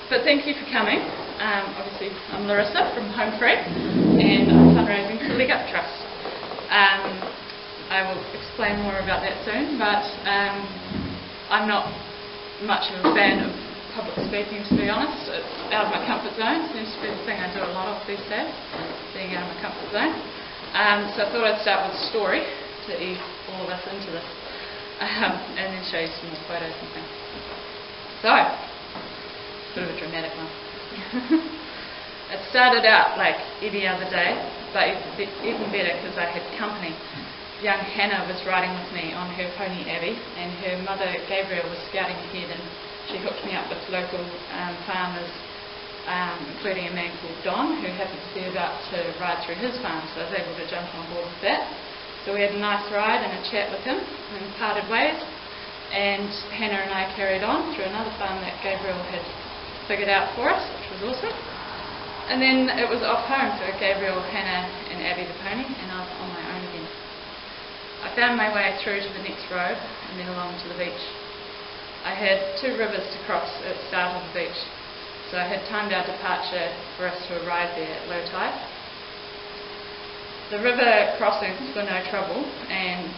But thank you for coming. Obviously, I'm Larissa from Homefree, and I'm fundraising for Leg Up Trust. I will explain more about that soon, but I'm not much of a fan of public speaking, to be honest. It's out of my comfort zone. It seems to be the thing I do a lot of these days, being out of my comfort zone. So I thought I'd start with a story to ease all of us into this, and then show you some more photos and things. So, bit of a dramatic one. It started out like any other day, but even better because I had company. Young Hannah was riding with me on her pony Abby, and her mother Gabriel was scouting ahead, and she hooked me up with local farmers, including a man called Don, who happened to be about to ride through his farm, so I was able to jump on board with that. So we had a nice ride and a chat with him, and parted ways, and Hannah and I carried on through another farm that Gabriel had figured out for us, which was awesome. And then it was off home for Gabriel, Hannah and Abby the pony, and I was on my own again. I found my way through to the next road and then along to the beach. I had 2 rivers to cross at the start of the beach, so I had timed our departure for us to arrive there at low tide. The river crossings were no trouble, and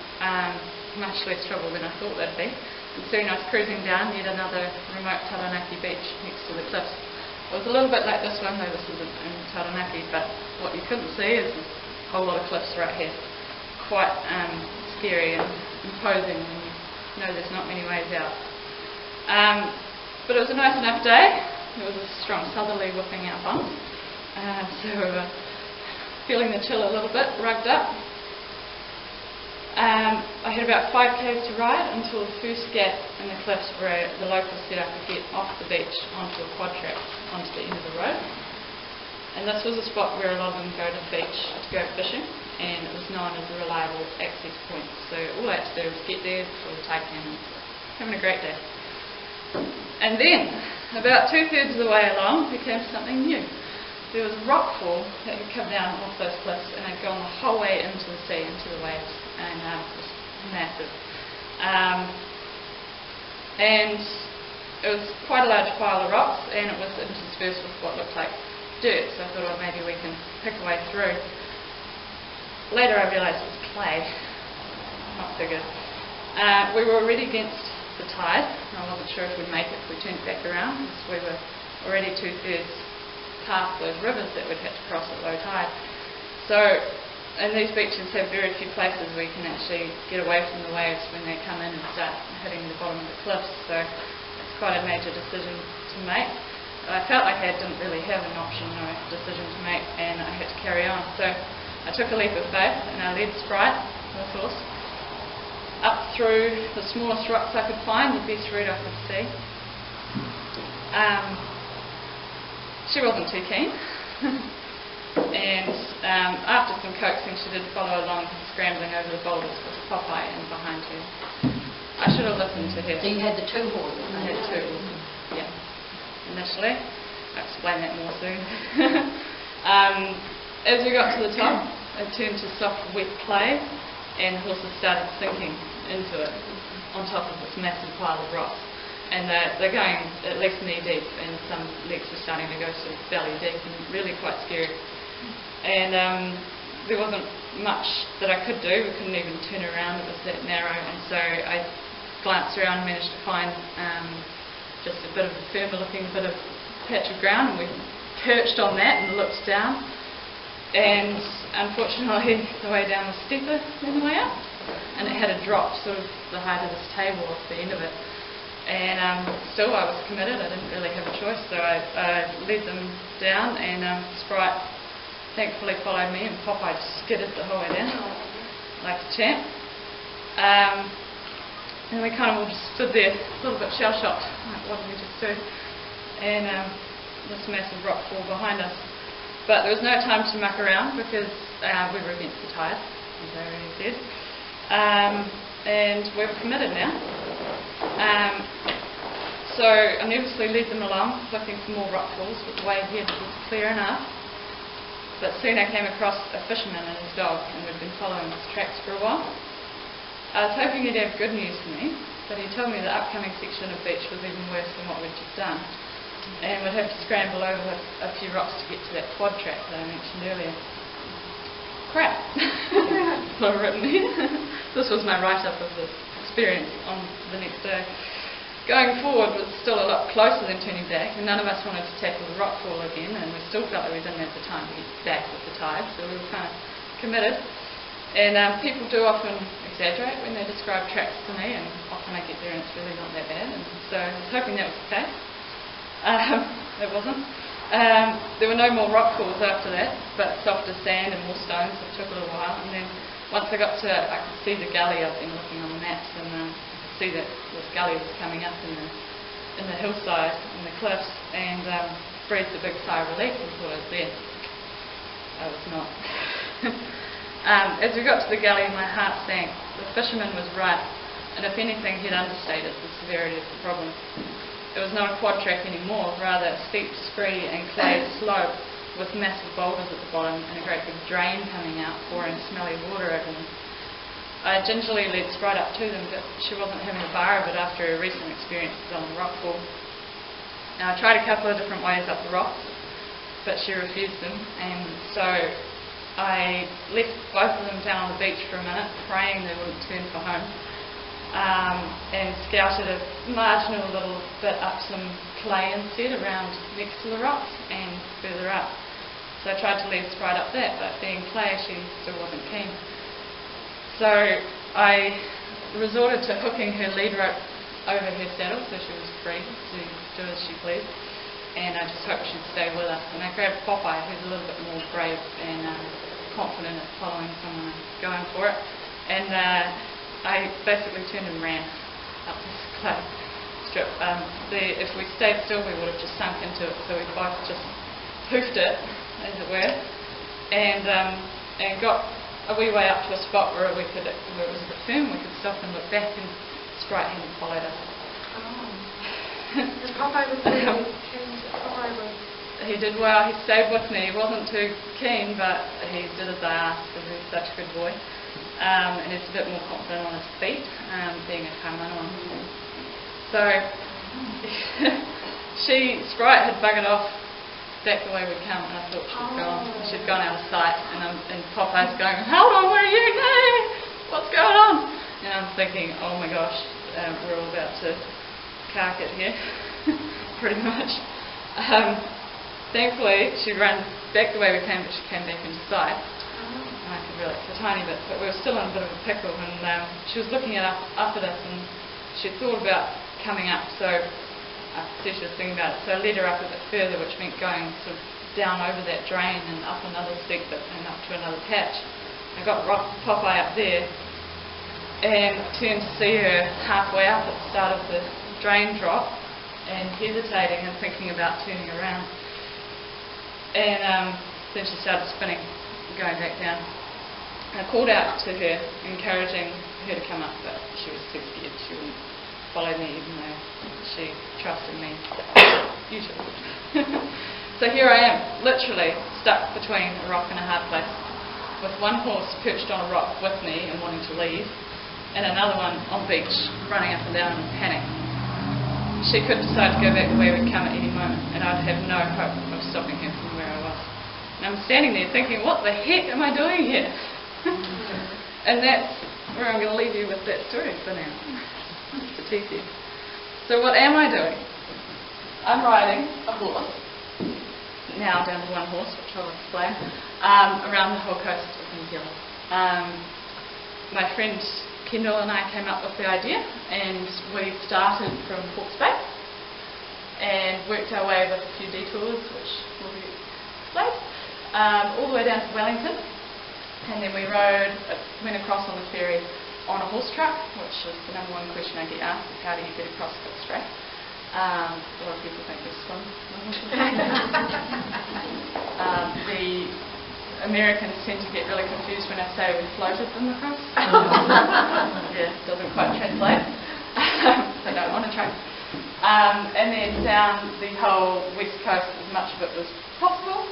much less trouble than I thought they'd be. And soon I was cruising down yet another remote Taranaki beach next to the cliffs. It was a little bit like this one, though this isn't in Taranaki, but what you couldn't see is a whole lot of cliffs right here. Quite scary and imposing, and you know there's not many ways out. But it was a nice enough day. There was a strong southerly whipping our bums, so we were feeling the chill a little bit, rugged up. I had about 5 k's to ride until the first gap in the cliffs where the locals said I could get off the beach onto a quad track onto the end of the road. And this was a spot where a lot of them go to the beach to go fishing, and it was known as a reliable access point. So all I had to do was get there before the tide came in. Having a great day. And then, about 2/3 of the way along, there came something new. There was a rock fall that had come down off those cliffs, and had gone the whole way into the sea, into the waves, and it was massive. And it was quite a large pile of rocks, and it was interspersed with what looked like dirt, so I thought, well, maybe we can pick a way through. Later I realised it was clay, not so good. We were already against the tide, and I wasn't sure if we'd make it if we turned back around, because we were already 2/3 past those rivers that we'd had to cross at low tide. So, and these beaches have very few places where you can actually get away from the waves when they come in and start hitting the bottom of the cliffs, so it's quite a major decision to make. I felt like I didn't really have an option or a decision to make, and I had to carry on. So I took a leap of faith, and I led Sprite, the horse, up through the smallest rocks I could find, the best route I could see. She wasn't too keen, and after some coaxing she did follow along, scrambling over the boulders with Popeye in behind her. I should have listened to her. So you had the 2 horses? I had 2 horses, yeah, initially. I'll explain that more soon. As we got to the top, it turned to soft, wet clay, and the horses started sinking into it on top of this massive pile of rocks. And they're going at least knee deep, and some legs were starting to go sort of belly deep, and really quite scary. And there wasn't much that I could do. We couldn't even turn around, it was that narrow. And so I glanced around and managed to find just a bit of a firmer looking bit of patch of ground, and we perched on that and looked down. And unfortunately the way down was steeper than the way up, and it had a drop sort of the height of this table off the end of it. And still I was committed, I didn't really have a choice, so I led them down, and Sprite thankfully followed me, and Popeye just skidded the whole way down, like a champ. And we kind of all just stood there, a little bit shell-shocked, like what did we just do? And this massive rock fall behind us. But there was no time to muck around, because we were against the tide, as I already said. And we were committed now. So I nervously led them along, looking for more rock falls, but the way ahead was clear enough. But soon I came across a fisherman and his dog, and we'd been following his tracks for a while. I was hoping he'd have good news for me, but he told me the upcoming section of beach was even worse than what we'd just done. and we'd have to scramble over a few rocks to get to that quad track that I mentioned earlier. Crap. That's what I've written here. This was my write-up of this experience on the next day. Going forward was still a lot closer than turning back, and none of us wanted to tackle the rock fall again, and we still felt that we didn't have the time to get back with the tide, so we were kind of committed. And people do often exaggerate when they describe tracks to me, and often I get there and it's really not that bad, and so I was hoping that was the case. It wasn't. There were no more rock falls after that, but softer sand and more stones. It took a little while, and then once I got to, I could see the gully. I've been looking on the maps, and see that this gully was coming up in the hillside, in the cliffs, and breathed a big sigh of relief and thought I was there. I was not. As we got to the gully, my heart sank. The fisherman was right, and if anything, he'd understated the severity of the problem. It was not a quad track anymore, rather a steep, scree and clay slope with massive boulders at the bottom and a great big drain coming out, pouring smelly water over them. I gingerly led Sprite up to them, but she wasn't having a bar of it after her recent experiences on the rock fall. Now, I tried a couple of different ways up the rocks, but she refused them, and so I left both of them down on the beach for a minute, praying they wouldn't turn for home, and scouted a marginal little bit up some clay instead around next to the rocks and further up. So I tried to lead Sprite up that, but being clay, she still wasn't keen. So I resorted to hooking her lead rope over her saddle so she was free to do as she pleased, and I just hoped she'd stay with us. And I grabbed Popeye, who's a little bit more brave and confident at following someone and going for it, and I basically turned and ran up this clay strip. If we stayed still, we would have just sunk into it, so we both just hoofed it, as it were, and got a wee way up to a spot where it was a bit firm. We could stop and look back, and Sprite hadn't followed us. And Popeye was really keen. He did well. He stayed with me. He wasn't too keen, but he did as I asked because he was such a good boy. And he's a bit more confident on his feet, being a kaimana. So Sprite had buggered off back the way we'd come, and I thought she'd gone out of sight, and Popeye's going, hold on, where are you? Hey, what's going on? And I'm thinking, oh my gosh, we're all about to cark it here, pretty much. Thankfully, she ran back the way we came, but she came back into sight. And I could relax a tiny bit, but we were still in a bit of a pickle, and she was looking up at us, and she thought about coming up, so I could see she was thinking about it. So I led her up a bit further, which meant going sort of down over that drain and up another steep bit and up to another patch. I got Popeye up there and turned to see her halfway up at the start of the drain drop and hesitating and thinking about turning around. And then she started spinning, going back down. I called out to her, encouraging her to come up, but she was too scared. She wouldn't follow me, even though she trusted me. Usually. So here I am, literally stuck between a rock and a hard place, with one horse perched on a rock with me and wanting to leave, and another one on the beach, running up and down in panic. She could decide to go back the way we'd come at any moment, and I'd have no hope of stopping her from where I was. And I'm standing there thinking, what the heck am I doing here? And that's where I'm going to leave you with that story for now. To tease you. So what am I doing? I'm riding a horse, now down to one horse, which I'll explain, around the whole coast of New Zealand. My friend Kendall and I came up with the idea, and we started from Hawke's Bay and worked our way with a few detours, which will be explained, all the way down to Wellington, and then we went across on the ferry on a horse truck, which is the number one question I get asked, is how do you get across Cook Strait? A lot of people think we swim. The Americans tend to get really confused when I say we floated them across. Yeah, it doesn't quite translate. They don't want to try. And then down the whole west coast, as much of it was possible.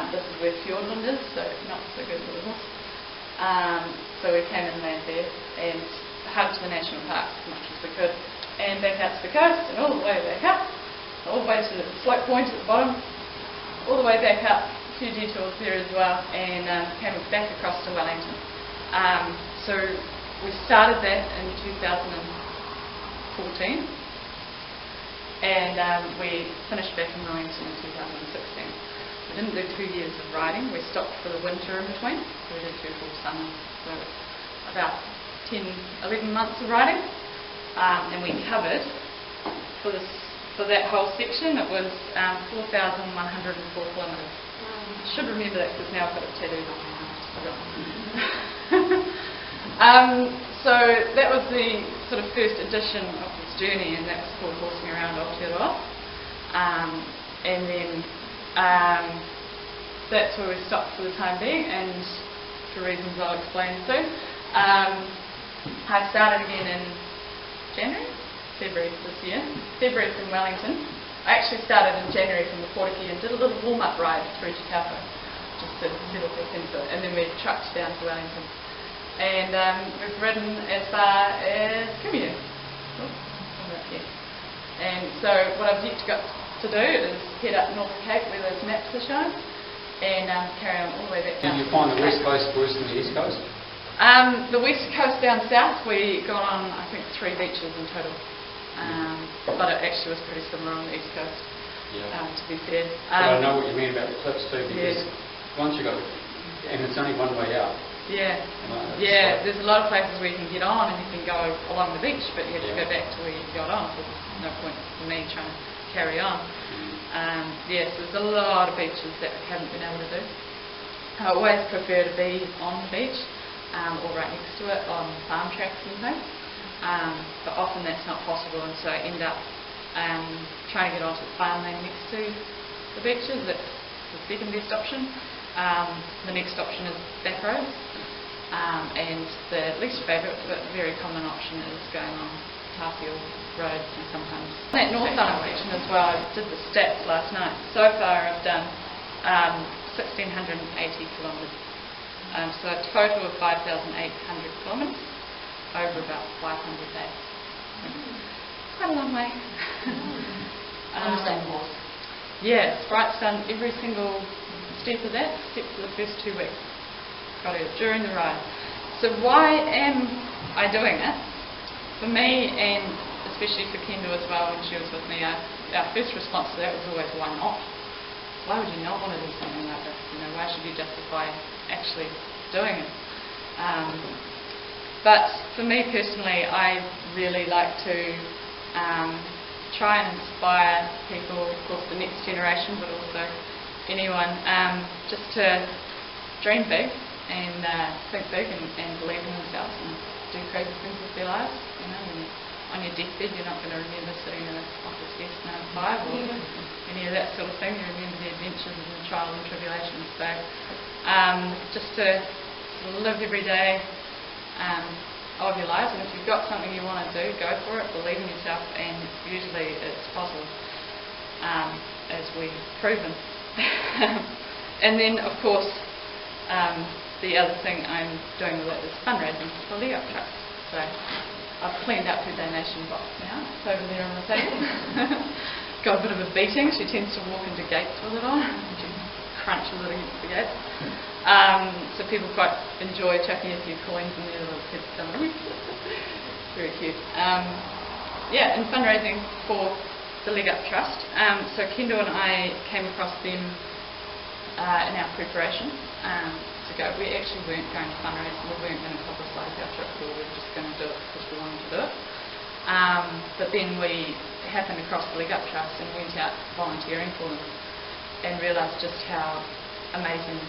This is where Fjordland is, so not so good for the horse. So we came inland there and hugged the national parks as much as we could, and back out to the coast and all the way back up. all the way to the slope point at the bottom, all the way back up, a few detours there as well, and came back across to Wellington. So we started that in 2014, and we finished back in Wellington in 2016. We didn't do 2 years of riding. We stopped for the winter in between. So we did 2 full summers. So about 10, 11 months of riding. And we covered, for that whole section, it was 4,104 kilometres. I should remember that because now I've got it tattooed on my arm. So that was the sort of first edition of this journey, and that's called Horsing Around Aotearoa. And then that's where we stopped for the time being, and for reasons I'll explain soon. I started again in February this year. February from Wellington. I actually started in January from the Portakey and did a little warm-up ride through Te Kauwhau, just to settle back into it, and then we trucked down to Wellington. And we've ridden as far as Kumeu. And so what I've yet got to do is head up North Cape where those maps are shown, and carry on all the way back down. Did you find the West Coast worse than the East Coast? The West Coast down south, we got on, I think, 3 beaches in total. But it actually was pretty similar on the East Coast, to be fair. But I know what you mean about the cliffs too, because once you got, and it's only one way out. There's a lot of places where you can get on and you can go along the beach, but you have to go back to where you got on, so there's no point for me trying to carry on. So there's a lot of beaches that I haven't been able to do. I always prefer to be on the beach, or right next to it on farm tracks and things, but often that's not possible, and so I end up trying to get onto the farmland next to the beaches. That's the second best option. The next option is back roads, and the least favourite but very common option is going on Tāwhiao roads, and sometimes that North Island section as well. I did the stats last night. So far I've done 1,680 kilometres, so a total of 5,800 kilometres over about 500 days. Quite a long way. On the same horse? Yeah, Sprite's done every single step of that, except for the first 2 weeks. Got it during the ride. So why am I doing it? For me, and especially for Kendall as well, when she was with me, our first response to that was always, why not? Why would you not want to do something like this? You know, why should you justify actually doing it? But for me personally, I really like to try and inspire people, of course the next generation, but also anyone, just to dream big and think big and believe in themselves and do crazy things with their lives. You know, and on your deathbed you're not going to remember sitting in an office desk 9 to 5 or any of that sort of thing. You remember the adventures and the trials and tribulations. So just to sort of live every day of your lives, and if you've got something you want to do, go for it, believe in yourself, and usually it's possible, as we've proven. And then of course the other thing I'm doing with it is fundraising for Leg Up Trust. So I've cleaned up her donation box now. It's over there on the table. Got a bit of a beating. She tends to walk into gates with it on. She crunches it against the gates. So people quite enjoy chucking a few coins in there. Little kids come in. Very cute. And fundraising for the Leg Up Trust. So Kendall and I came across them in our preparation to go. We actually weren't going to fundraise, we weren't going to publicise our trip, we were just going to do it because we wanted to do it. But then we happened across the Leg Up Trust and went out volunteering for them and realised just how amazing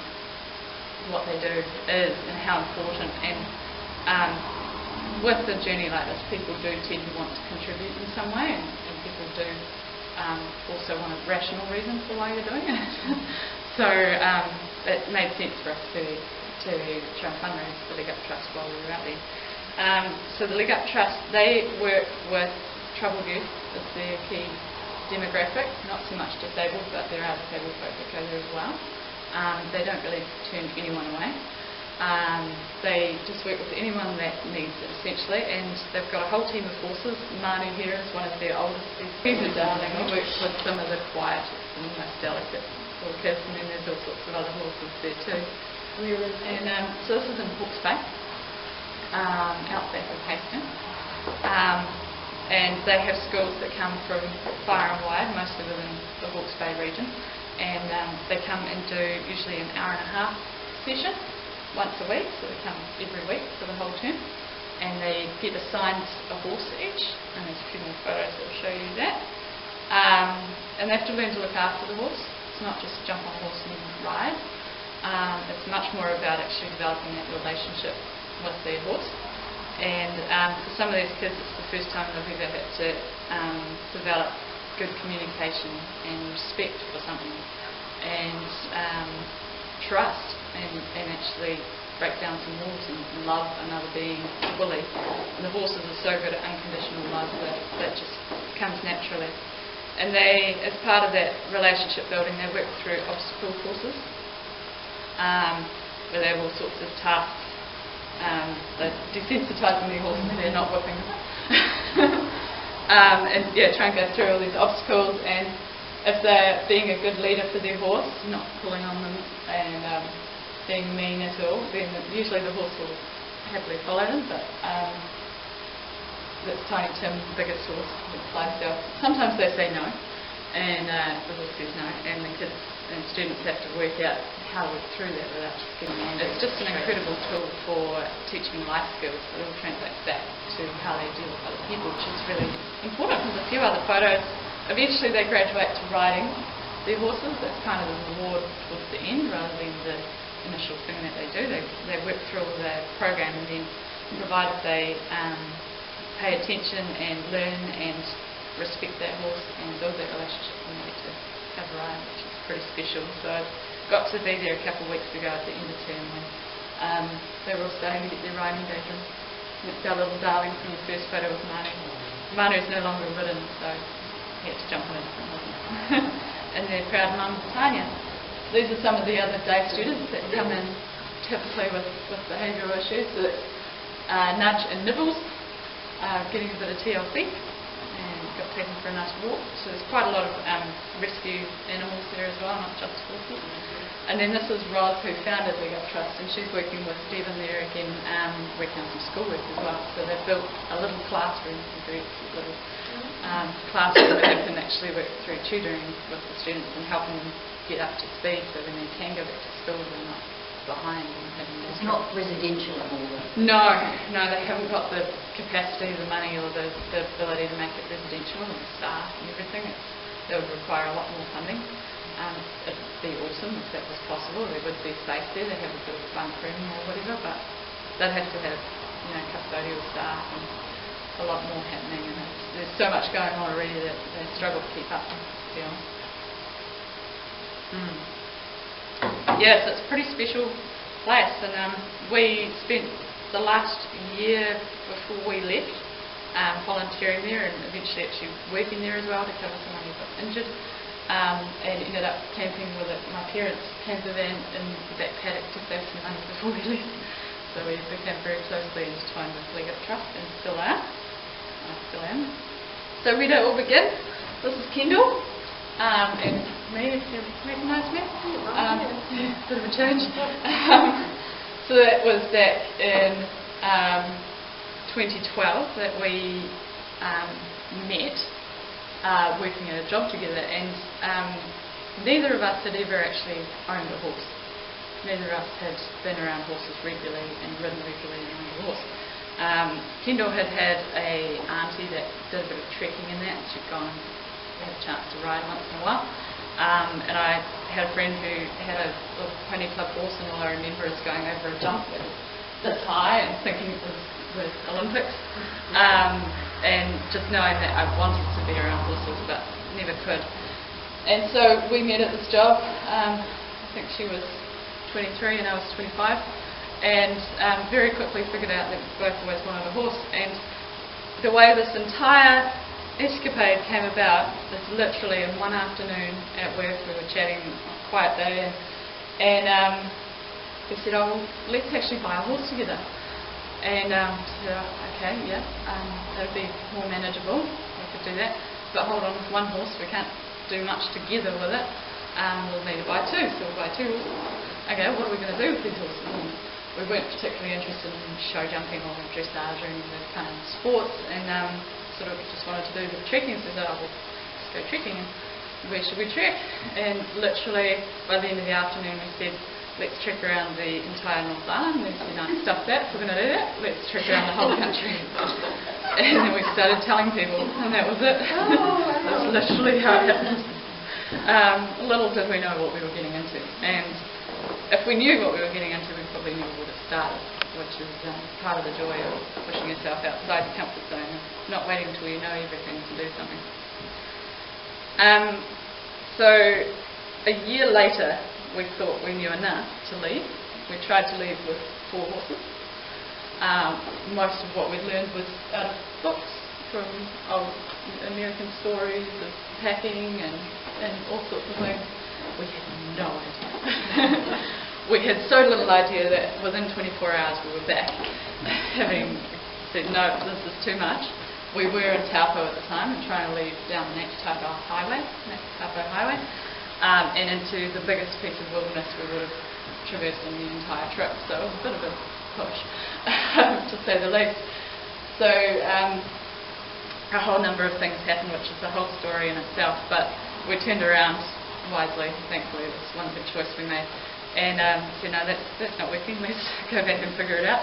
what they do is and how important. And with a journey like this, people do tend to want to contribute in some way, and people do also want a rational reason for why you're doing it. So it made sense for us to try and fundraise the Leg Up Trust while we were out there. So the Leg Up Trust, they work with troubled youth as their key demographic, not so much disabled, but there are disabled folk that go there as well. They don't really turn anyone away. They just work with anyone that needs it, essentially, and they've got a whole team of horses. Manu here is one of their oldest. He's a darling. He works with some of the quietest and most delicate orchids, and then there's all sorts of other horses there too. And so this is in Hawke's Bay, out back of Hastings. And they have schools that come from far and wide, mostly within the Hawke's Bay region, and they come and do usually an hour and a half session once a week, so they come every week for the whole term, and they get assigned a horse each, and there's a few more photos that will show you that. And they have to learn to look after the horse. It's not just jump on a horse and ride. It's much more about actually developing that relationship with their horse. And for some of these kids, it's the first time they've ever had to develop good communication and respect for something, and trust, and actually break down some walls and love another being fully. And the horses are so good at unconditional love that just comes naturally. And they, as part of that relationship building, they work through obstacle courses where they have all sorts of tasks. They're desensitising their horses, they're not whipping them. And try and go through all these obstacles, and if they're being a good leader for their horse, not pulling on them and being mean at all, then usually the horse will happily follow them, but that's Tiny Tim, the biggest horse, the Clydesdale. Sometimes they say no, and the horse says no, and the kids and students have to work out how to work through that without just getting angry. It's just an incredible tool for teaching life skills. It all translates back to how they deal with other people, which is really important. There's a few other photos. Eventually they graduate to riding their horses. That's kind of the reward towards the end rather than the initial thing that they do. They work through all the program, and then provided they pay attention and learn and respect that horse and build that relationship, and they get to have a ride, which is pretty special. So I got to be there a couple of weeks ago at the end of term when they were all starting to get their riding days in. It's our little darling from the first photo with Manu. Manu's no longer ridden, so he had to jump on a different horse. And their proud mum, Tanya. These are some of the other day students that come in typically with behavioural issues. So that's Nudge and Nibbles, getting a bit of TLC, and got taken for a nice walk. So there's quite a lot of rescue animals there as well, not just horses. And then this is Roz, who founded Leg Up Trust, and she's working with Stephen there again, working on some schoolwork as well. So they've built a little classroom, a very cute little classroom, where they can actually work through tutoring with the students and helping them get up to speed, so when they can go back to school they're not behind. It's not residential at all. No, they haven't got the capacity, the money, or the ability to make it residential, and the staff and everything. That would require a lot more funding. It'd be awesome if that was possible. There would be space there. They have a bit of a bunk room or whatever, but they'd have to have custodial staff and a lot more happening. And there's so much going on already that they struggle to keep up, to be honest. Yes, it's a pretty special place, and we spent the last year before we left volunteering there, and eventually actually working there as well to cover someone who got injured, and ended up camping with my parents' camper van in the back paddock to save some money before we left. So we became very closely intertwined with Leg Up Trust, and still are. I still am. So where did it all begin? This is Kendall. And me, if you recognise me, bit of a change. So that was back in 2012 that we met, working at a job together, and neither of us had ever actually owned a horse. Neither of us had been around horses regularly and ridden regularly and owned a horse. Kendall had a auntie that did a bit of trekking in that, and she'd gone had a chance to ride once in a while, and I had a friend who had a little pony club horse, and all I remember is going over a jump that was this high and thinking it was the Olympics, and just knowing that I wanted to be around horses but never could. And so we met at this job. I think she was 23 and I was 25, and very quickly figured out that we both always wanted a horse. And the way this entire escapade came about is literally in one afternoon at work. We were chatting on a quiet day, and we said, oh, well, let's actually buy a horse together. And said, okay, yeah, that would be more manageable. We could do that. But hold on, with one horse, we can't do much together with it. We'll need to buy two, so we'll buy two horses. Okay, what are we going to do with these horses? And we weren't particularly interested in show jumping or dressage or any of those kind of sports, and sort of just wanted to do the trekking. So we said, oh, well, let's go trekking. And where should we trek? And literally, by the end of the afternoon, we said, let's trek around the entire North Island. We said, no, stuff that, if we're going to do that, let's trek around the whole country. And then we started telling people, and that was it. That's literally how it happened. Little did we know what we were getting into. And if we knew what we were getting into, we probably knew we would have started, which is part of the joy of pushing yourself outside your comfort zone, and not waiting until you know everything to do something. So a year later, we thought we knew enough to leave. We tried to leave with 4 horses. Most of what we'd learned was out of books, from old American stories of packing and all sorts of things. We had no idea. We had so little idea that within 24 hours we were back, having said, no, this is too much. We were in Taupo at the time and trying to leave down the Taupo Highway, and into the biggest piece of wilderness we would have traversed on the entire trip. So it was a bit of a push, to say the least. So a whole number of things happened, which is a whole story in itself, but we turned around wisely, thankfully. It was one good choice we made. And said, no, that's not working, let's go back and figure it out.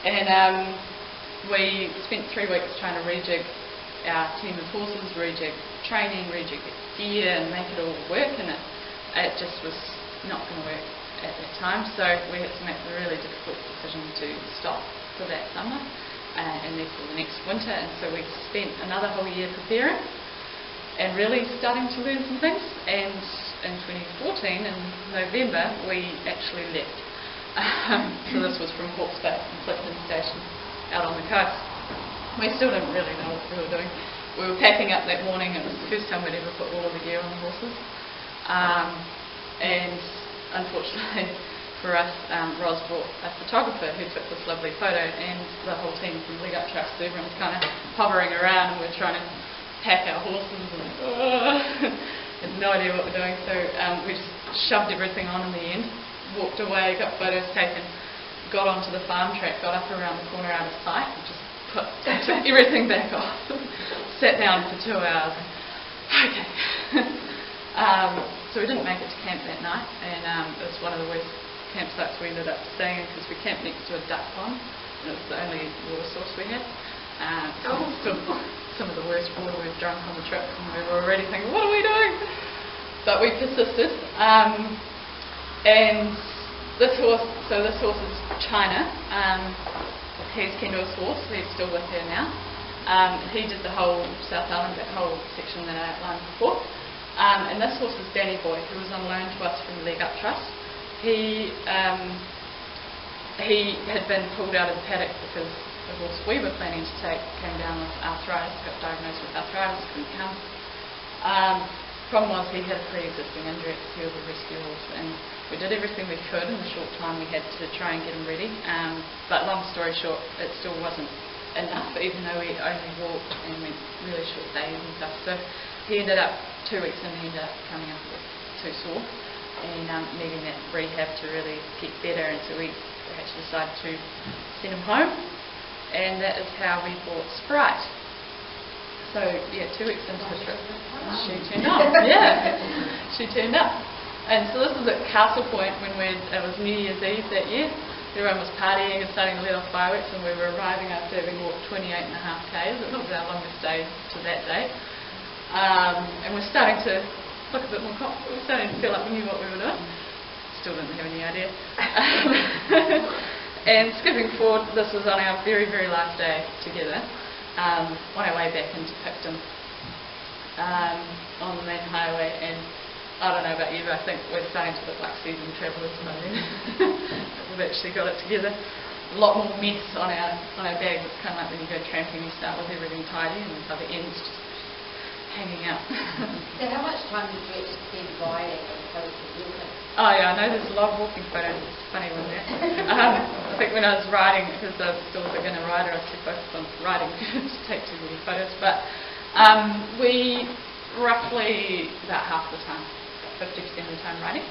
And we spent 3 weeks trying to rejig our team of horses, rejig training, rejig gear, and make it all work, and it just was not going to work at that time. So we had to make the really difficult decision to stop for that summer and therefore the next winter. And so we spent another whole year preparing and really starting to learn some things. And in 2014, in November, we actually left. So this was from Hawke's Bay and Clifton Station out on the coast. We still didn't really know what we were doing. We were packing up that morning. It was the first time we'd ever put all of the gear on the horses. And unfortunately for us, Ros brought a photographer who took this lovely photo, and the whole team from Leg Up Trucks, so everyone's kind of hovering around, and we're trying to pack our horses and had no idea what we're doing. So we just shoved everything on in the end, walked away, got photos taken, got onto the farm track, got up around the corner out of sight, and just took everything back off. Sat down for 2 hours. Okay. So we didn't make it to camp that night, and it was one of the worst campsites we ended up staying in because we camped next to a duck pond, and it was the only water source we had. Still some of the worst water we've drunk on the trip, and we were already thinking, what are we doing? But we persisted. And this horse is China. He's Kendall's horse. He's still with her now. He did the whole South Island, that whole section that I outlined before. And this horse is Danny Boy, who was on loan to us from the Leg Up Trust. He had been pulled out of the paddock because the horse we were planning to take came down with arthritis, got diagnosed with arthritis, couldn't come. Problem was he had a pre-existing injury. He was a rescue horse, and we did everything we could in the short time we had to try and get him ready. But long story short, it still wasn't enough, even though we only walked and went really short days and stuff. So he ended up 2 weeks in, he ended up coming up with too sore and needing that rehab to really get better. And so we actually decided to send him home, and that is how we bought Sprite. So yeah, 2 weeks into the trip, she turned up. Yeah, she turned up. And so this is at Castle Point when it was New Year's Eve that year. Everyone was partying and starting to let off fireworks, and we were arriving after having walked 28.5 k's. It was our longest day to that date. And we're starting to look a bit more confident. We're starting to feel like we knew what we were doing. Still didn't have any idea. And skipping forward, this was on our very, very last day together, on our way back into Picton on the main highway. And I don't know about you, but I think we're starting to look like seasoned travellers by then. We've actually got it together. A lot more mess on our bags. It's kind of like when you go tramping, you start with everything tidy, and the other ends just hanging out. So how much time did you actually spend riding as opposed to walking? Oh yeah, I know there's a lot of walking photos. It's funny one there. I think when I was riding, because I was still a beginner rider, I was too focused on riding to take too many photos. But we roughly about half the time, 50% of the time riding.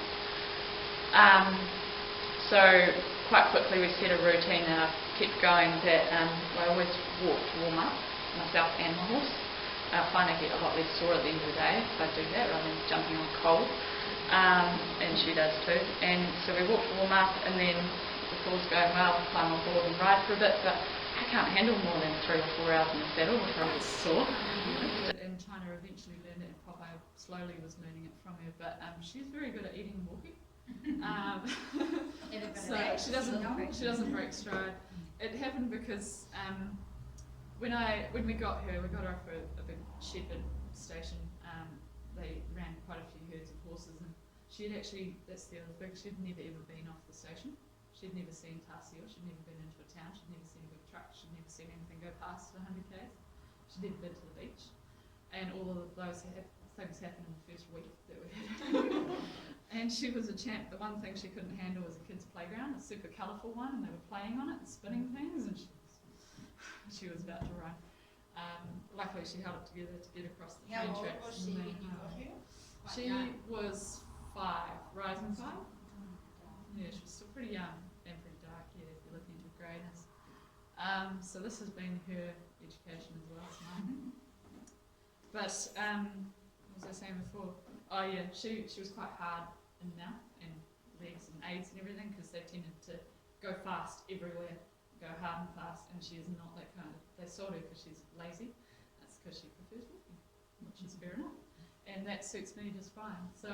So quite quickly we set a routine and I kept going that I always walk to warm up, myself and my horse. I find I get a lot less sore at the end of the day if I do that rather than jumping on cold. And she does too. And so we walk to warm up, and then if all's going well, climb on board and ride for a bit. But I can't handle more than 3 or 4 hours in the saddle before I get sore. In China, eventually learned it. Popeye slowly was learning it from her, but she's very good at eating and walking. So she doesn't break stride. It happened because when we got her off a big shepherd station. They ran quite a few herds of horses, and she had actually, that's the other thing, she'd never ever been off the station. She'd never seen Tarsio, she'd never been into a town, she'd never seen a big truck, she'd never seen anything go past 100 k's. She'd never been to the beach. And all of those things happened in the first week that we had her. And she was a champ. The one thing she couldn't handle was a kid's playground, a super colourful one, and they were playing on it and spinning things, and she was about to run. Luckily she held it together to get across the train tracks. How old was she when you got her? She was 5, rising 5. Yeah, she was still pretty young and pretty dark, yeah, if you're looking into greyness. So this has been her education as well as mine. But, what was I saying before? Oh yeah, she was quite hard in the mouth and legs and aids and everything, because they tended to go fast everywhere, go hard and fast, and she is not that kind of, they sold her because she's lazy. That's because she prefers walking, which is fair enough. And that suits me just fine. So,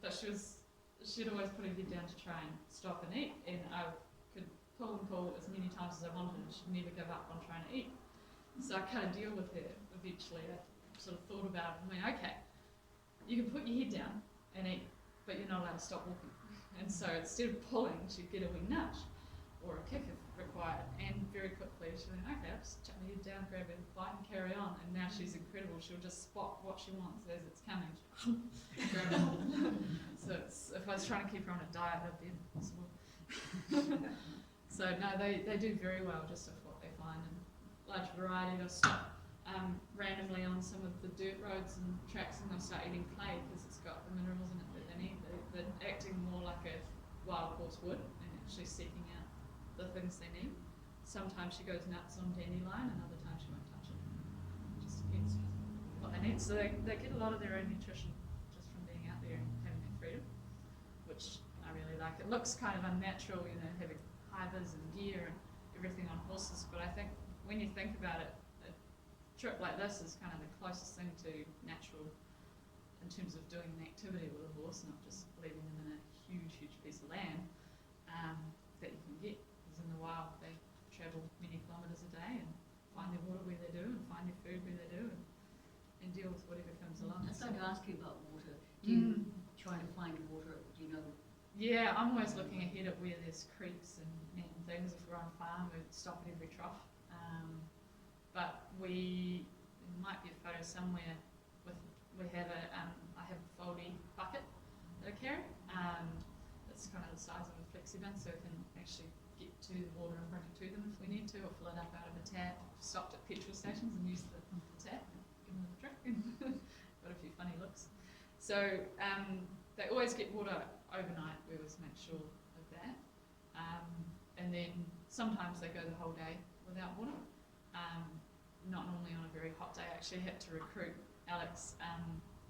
but she'd always put her head down to try and stop and eat, and I could pull and pull as many times as I wanted, and she'd never give up on trying to eat. So I kind of deal with her eventually. I sort of thought about it and went, okay, you can put your head down and eat, but you're not allowed to stop walking. And so instead of pulling, she'd get a wee nudge or a kick if required, and very quickly she went, okay, I'll just chuck my head down, grab a bite and carry on. And now she's incredible. She'll just spot what she wants as it's coming. Grab it all. So if I was trying to keep her on a diet, that'd be impossible. So no, they do very well just with what they find, and large variety. They'll stop randomly on some of the dirt roads and tracks, and they'll start eating clay because it's got the minerals in it that they need. They're acting more like a wild horse would, and actually seeking out the things they need. Sometimes she goes nuts on dandelion, and other times she won't touch it. It just depends what they need. So they get a lot of their own nutrition just from being out there and having that freedom, which I really like. It looks kind of unnatural, you know, having hivers and gear and everything on horses, but I think when you think about it, a trip like this is kind of the closest thing to natural in terms of doing an activity with a horse, not just leaving them in a huge piece of land that you can get. In the wild, they travel many kilometres a day and find their water where they do, and find their food where they do, and deal with whatever comes along. I was going to ask you about water. Do you try to find water? Do you know? Yeah, I'm always looking ahead at where there's creeks and things. If we're on a farm, we stop at every trough. But there might be a photo somewhere we have I have a foldy bucket that I carry. It's kind of the size of a flexi bin, so it can actually get to the water and bring it to them if we need to, or fill it up out of a tap. Stopped at petrol stations and used the tap and given them a trick and got a few funny looks. So they always get water overnight. We always make sure of that. And then sometimes they go the whole day without water. Not normally on a very hot day. I actually had to recruit Alex.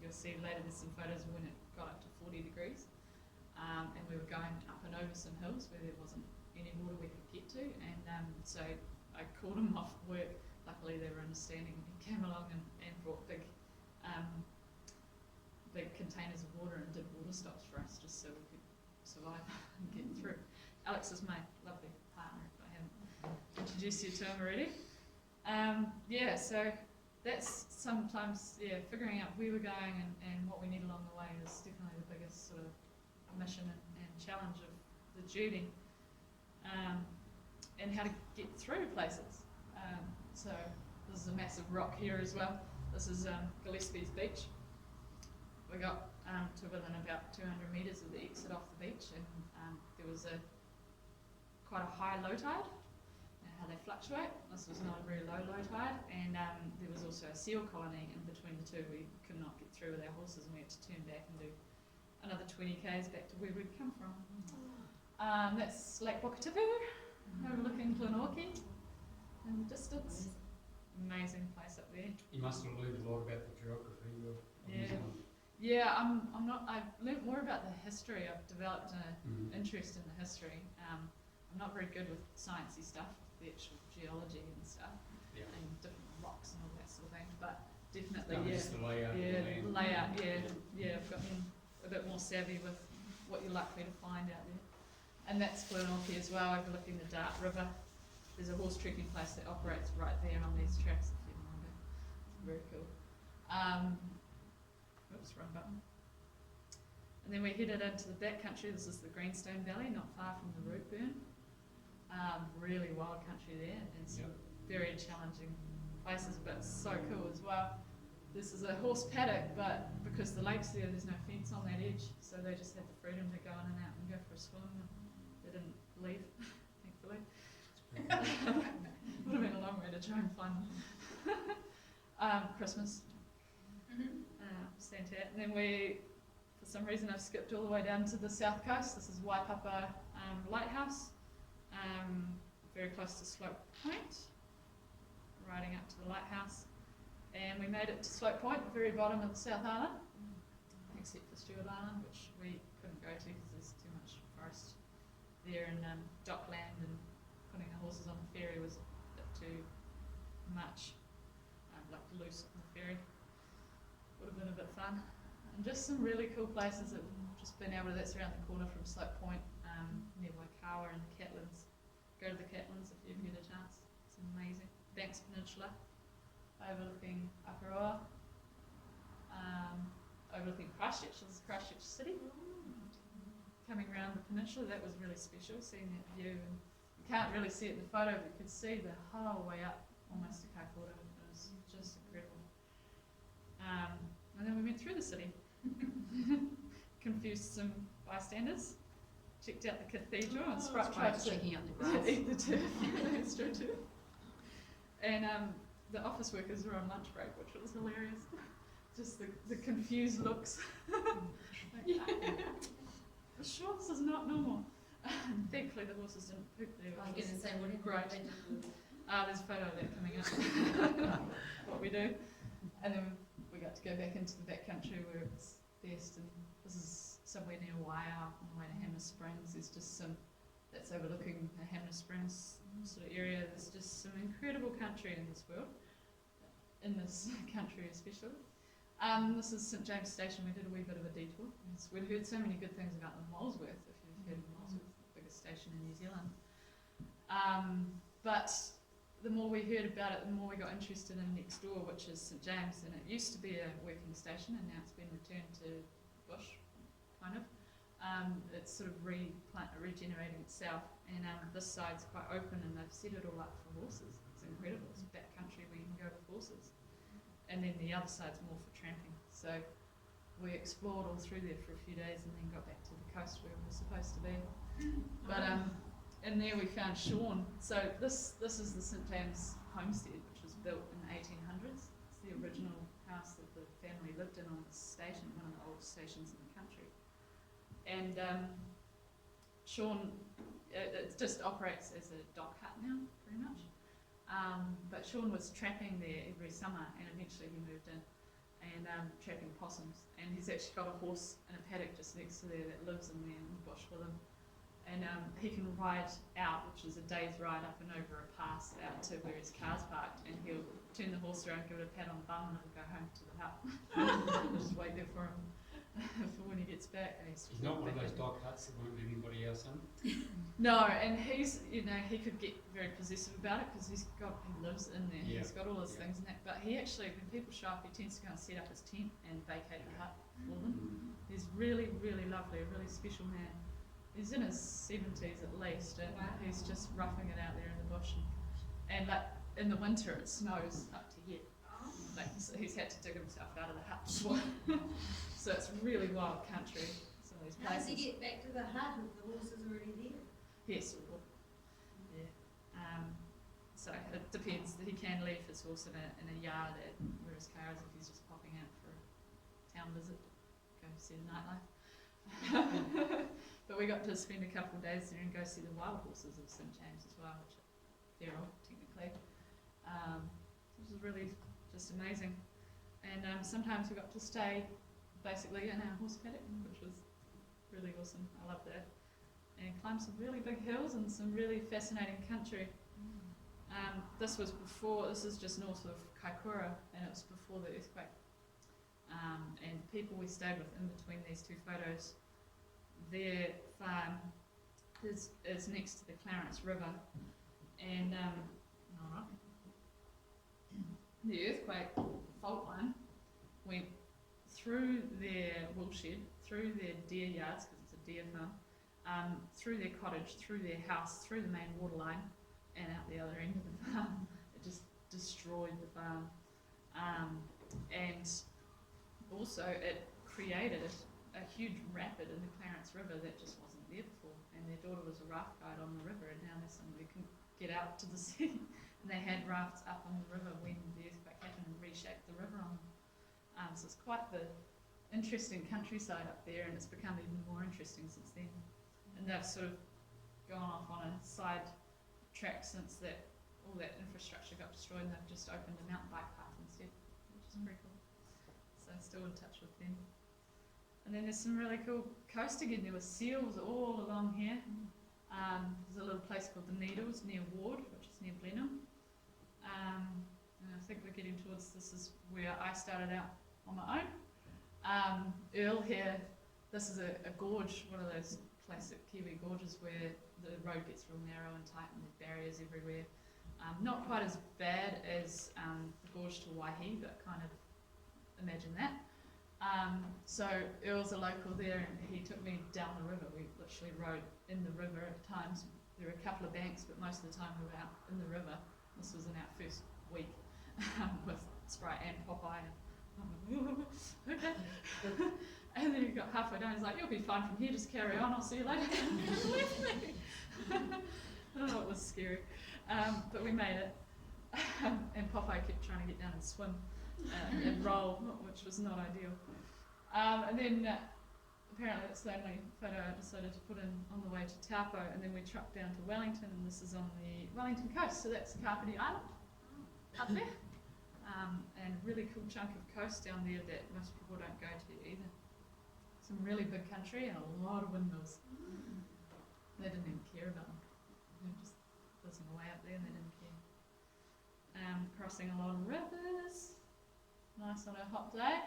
You'll see later there's some photos when it got up to 40 degrees. And we were going up and over some hills where there wasn't any water we could get to, and so I called him off work. Luckily they were understanding. He came along and brought big containers of water and did water stops for us just so we could survive and get through. Alex is my lovely partner, if I haven't introduced you to him already. Yeah, so that's sometimes, figuring out where we're going and what we need along the way is definitely the biggest sort of mission and challenge of the journey, and how to get through places. So this is a massive rock here as well. This is Gillespie's beach. We got to within about about 200 metres of the exit off the beach, and there was quite a high low tide. How they fluctuate. This was not a very low tide, and there was also a seal colony in between the two. We could not get through with our horses, and we had to turn back and do another 20 k's back to where we'd come from. That's Lake Wakatipu, overlooking Glenorchy in the distance. Amazing place up there. You must have learned a lot about the geography of New Zealand. Yeah, I've learnt more about the history. I've developed an interest in the history. I'm not very good with sciencey stuff, the actual geology and stuff, and different rocks and all that sort of thing. But definitely, Just the layout. the layout. I've gotten a bit more savvy with what you're likely to find out there. And that's Glenorchy as well, overlooking the Dart River. There's a horse trekking place that operates right there on these tracks, if you remember. It's very cool. Oops, wrong button. And then we headed into the backcountry. This is the Greenstone Valley, not far from the root burn. Really wild country there, and some very challenging places, but so cool as well. This is a horse paddock, but because the lake's there, there's no fence on that edge, so they just had the freedom to go in and out and go for a swim. And they didn't leave, thankfully. Would have been a long way to try and find them. Christmas. Santa. And then for some reason, I've skipped all the way down to the south coast. This is Waipapa Lighthouse. Very close to Slope Point, riding up to the lighthouse, and we made it to Slope Point, the very bottom of the South Island, except for Stewart Island, which we couldn't go to because there's too much forest there, and dockland and putting the horses on the ferry was a bit too much, like loose on the ferry. Would have been a bit fun, and just some really cool places that we've just been able to. That's around the corner from Slope Point, near Waikawa and the Catlins. Go to the Catlins if you get a chance. It's amazing. Banks Peninsula, overlooking Akaroa, overlooking Christchurch. This is Christchurch City. Coming around the peninsula, that was really special, seeing that view. And you can't really see it in the photo, but you could see the whole way up, almost to Kaikoura. It was just incredible. And then we went through the city. Confused some bystanders. Checked out the cathedral and Sprite tried to checking out the grass. eat the turf, the extra turf. And the office workers were on lunch break, which was hilarious. Just the confused looks. Like, sure, this is not normal. Thankfully, the horses didn't poop there. I was going to say, what did great. they do? There's a photo of that coming up. What we do. And then we got to go back into the backcountry where it's best. And this is somewhere near Waiau on the way to Hammer Springs. There's just that's overlooking the Hammer Springs sort of area. There's just some incredible country in this world, in this country especially. This is St James Station. We did a wee bit of a detour. We'd heard so many good things about the Molesworth, if you've heard of Molesworth, the biggest station in New Zealand. But the more we heard about it, the more we got interested in next door, which is St James, and it used to be a working station, and now it's been returned to bush. Kind of. It's sort of regenerating itself, and this side's quite open, and they've set it all up for horses. It's incredible. It's backcountry where you can go with horses, and then the other side's more for tramping. So we explored all through there for a few days, and then got back to the coast where we were supposed to be. But in there we found Sean. So this is the St James homestead, which was built in the 1800s. It's the original house that the family lived in on the station, one of the oldest stations in the country. And Sean, it just operates as a dock hut now, pretty much. But Sean was trapping there every summer, and eventually he moved in and trapping possums. And he's actually got a horse in a paddock just next to there that lives in there in the bush with him. And he can ride out, which is a day's ride up and over a pass out to where his car's parked, and he'll turn the horse around, give it a pat on the bum, and it'll go home to the hut. Just wait there for him. For when he gets back. He's not one of those dog huts that won't let anybody else in. No, and he's, he could get very possessive about it because he lives in there. Yeah. He's got all his things in that. But he actually, when people show up, he tends to go and set up his tent and vacate the hut for them. He's really, really lovely, a really special man. He's in his 70s at least, and he's just roughing it out there in the bush. And like in the winter, it snows up to here. Like, so he's had to dig himself out of the hut before. So it's really wild country. these How does places. he get back to the hut if the horse is already there? Yes, it will. Yeah. So it depends. He can leave his horse in a yard at where his car is if he's just popping out for a town visit, go see the nightlife. But we got to spend a couple of days there and go see the wild horses of St James as well, which are feral technically, which was really just amazing. And sometimes we got to stay basically in our horse paddock, which was really awesome. I loved that. And climb some really big hills and some really fascinating country. This is just north of Kaikoura, and it was before the earthquake. And people we stayed with in between these two photos, their farm is next to the Clarence River, and the earthquake fault line went through their woolshed, through their deer yards, because it's a deer farm, through their cottage, through their house, through the main water line, and out the other end of the farm. It just destroyed the farm. And also it created a huge rapid in the Clarence River that just wasn't there before. And their daughter was a raft guide on the river, and now they suddenly can get out to the sea. And they had rafts up on the river when the earthquake happened and reshaped the river on them. So it's quite the interesting countryside up there, and it's become even more interesting since then. And they've sort of gone off on a side track since that all that infrastructure got destroyed, and they've just opened a mountain bike path instead, which is pretty cool. So I'm still in touch with them. And then there's some really cool coast again. There were seals all along here. There's a little place called the Needles near Ward, which is near Blenheim. And I think we're getting towards, this is where I started out on my own. Earl here, this is a gorge, one of those classic Kiwi gorges where the road gets real narrow and tight and there's barriers everywhere. Not quite as bad as the gorge to Waihi, but kind of imagine that. So Earl's a local there, and he took me down the river. We literally rode in the river at times. There were a couple of banks, but most of the time we were out in the river. This was in our first week with Sprite and Popeye. And okay. And then he got halfway down, he's like, "You'll be fine from here, just carry on, I'll see you later." Oh, it was scary. But we made it. And Popeye kept trying to get down and swim and roll, which was not ideal. And then apparently that's the only photo I decided to put in on the way to Taupo, and then we trucked down to Wellington, and this is on the Wellington coast, so that's Kapiti Island up there. And really cool chunk of coast down there that most people don't go to either. Some really big country and a lot of windmills. They didn't even care about them. They were just buzzing away up there and they didn't care. Crossing a lot of rivers. Nice on a hot day.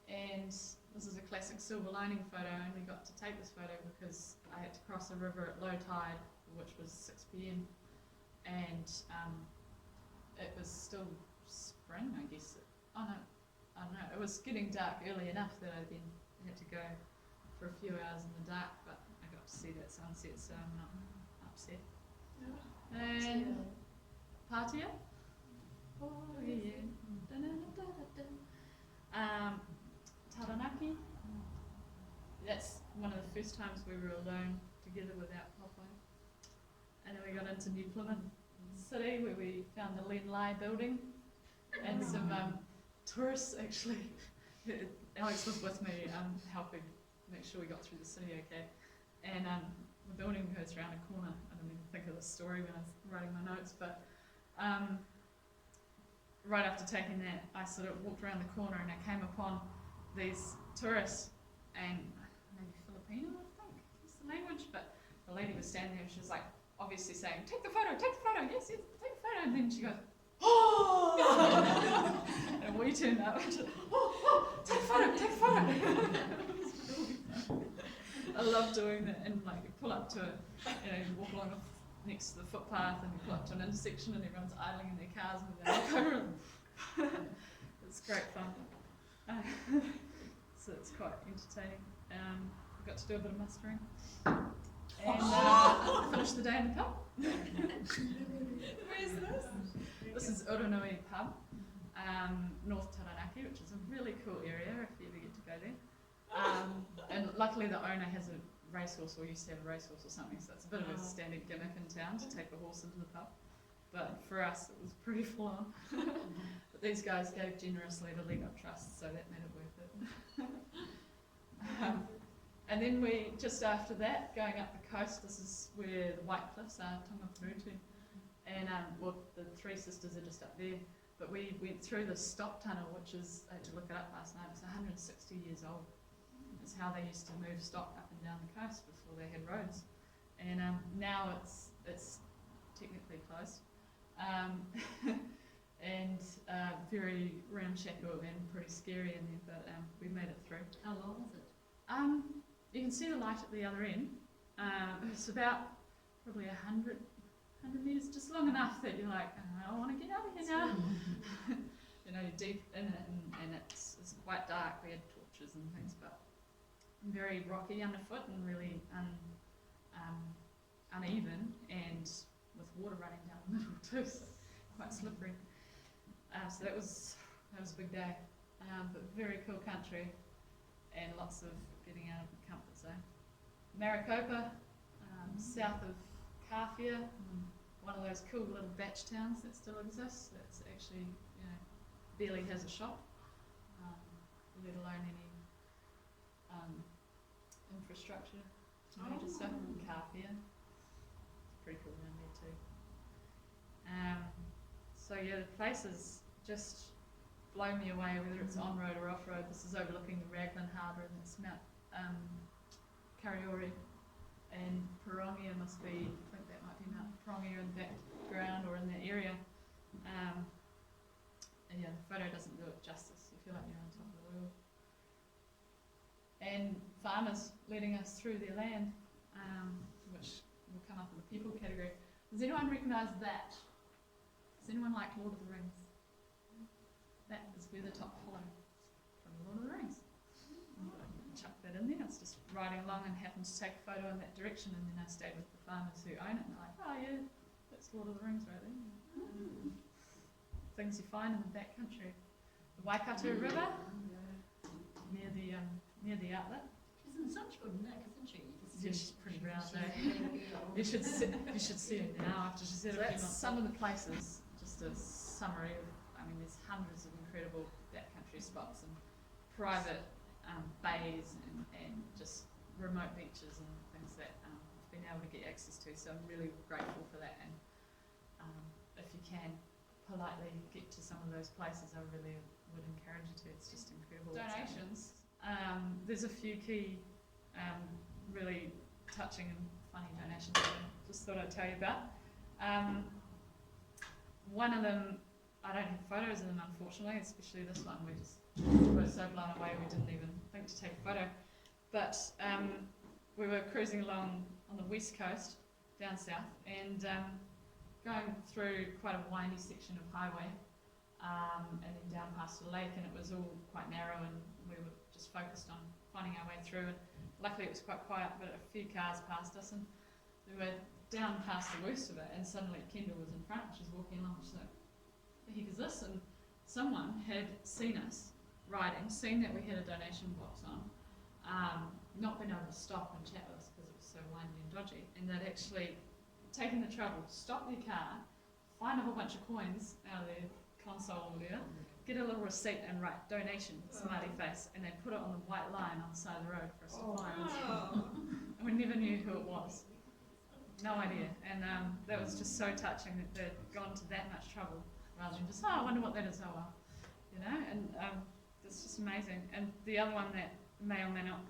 And this is a classic silver lining photo. I only got to take this photo because I had to cross a river at low tide, which was 6 p.m. And it was still spring, I guess. I don't know. It was getting dark early enough that I then had to go for a few hours in the dark, but I got to see that sunset, so I'm not upset. And Patia. Oh yeah. Taranaki. That's one of the first times we were alone together without Popeye. And then we got into New Plymouth City, where we found the Len Lai building and some tourists actually. Alex was with me helping make sure we got through the city okay. And the building goes around a corner. I didn't even think of the story when I was writing my notes, but right after taking that, I sort of walked around the corner and I came upon these tourists, and maybe Filipino, I think is the language, but the lady was standing there and she was like, obviously saying, take the photo, yes, take the photo. And then she goes, oh! And we turned up and she was, oh, take the photo. I love doing that, and like you pull up to it, you walk along next to the footpath and you pull up to an intersection and everyone's idling in their cars and they look over and it's great fun. So it's quite entertaining. We got to do a bit of mustering. And finish the day in the pub. Where's this? This is Uranui Pub, North Taranaki, which is a really cool area if you ever get to go there. And luckily the owner has a racehorse, or used to have a racehorse or something, so it's a bit of a standard gimmick in town to take a horse into the pub. But for us, it was pretty full on. But these guys gave generously to Lead Up Trust, so that made it worth it. And then we, just after that, going up the coast, this is where the White Cliffs are, Tongapurutu. And well, the Three Sisters are just up there. But we went through the stock tunnel, which is, I had to look it up last night, it's 160 years old. It's how they used to move stock up and down the coast before they had roads. And now it's technically closed. And very ramshackle and pretty scary in there, but we made it through. How long is it? You can see the light at the other end. It's about probably 100 metres, just long enough that you're like, oh, I want to get out of here now. You know, you're deep in it, and it's quite dark. We had torches and things, but very rocky underfoot and really uneven, and with water running down the middle too, so quite slippery. So that was a big day, but very cool country, and lots of getting out of the comfort zone. Maricopa, south of Kawhia, one of those cool little batch towns that still exists. That's actually, you know, barely has a shop, let alone any infrastructure to major stuff in Kawhia. It's pretty cool around there too. So yeah, the places just blow me away, whether it's on road or off road. This is overlooking the Raglan Harbour, and it's Mount Kariori, and Pirongia must be, I think that might be Mount Pirongia in the background or in that area. And yeah, the photo doesn't do it justice. You feel like you're on top of the world. And farmers leading us through their land, which will come up in the people category. Does anyone recognise that? Does anyone like Lord of the Rings? That is where the top hollow from Lord of the Rings. Chuck that in there. It's just riding along and happened to take a photo in that direction, and then I stayed with the farmers who own it, and they're like, oh yeah, that's Lord of the Rings right there. Things you find in the back country. The Waikato River, near the outlet. She's in such good nick, isn't she? Yeah, she's pretty brown though. You should see her now after she said it. That's some of the places, just a summary of, I mean, there's hundreds of incredible backcountry spots and private bays and just remote beaches and things that I've been able to get access to, so I'm really grateful for that. And if you can politely get to some of those places, I really would encourage you to. It's just incredible. Donations. There's a few key really touching and funny donations that I just thought I'd tell you about. One of them, I don't have photos of them unfortunately, especially this one. We were so blown away we didn't even think to take a photo. But we were cruising along on the west coast, down south, and going through quite a windy section of highway, and then down past a lake, and it was all quite narrow, and we were just focused on finding our way through. And luckily it was quite quiet, but a few cars passed us, and we were down past the worst of it, and suddenly Kendall was in front. She's walking along, she's like, "What the heck is this?" And someone had seen us riding, seen that we had a donation box on, not been able to stop and chat with us because it was so windy and dodgy, and they'd actually taken the trouble to stop their car, find a whole bunch of coins out of their console or whatever, get a little receipt and write donation, smiley face, and they put it on the white line on the side of the road for us to find. And we never knew who it was. No idea. And that was just so touching that they'd gone to that much trouble rather than just, oh, I wonder what that is, oh well. You know, and it's just amazing. And the other one that may or may not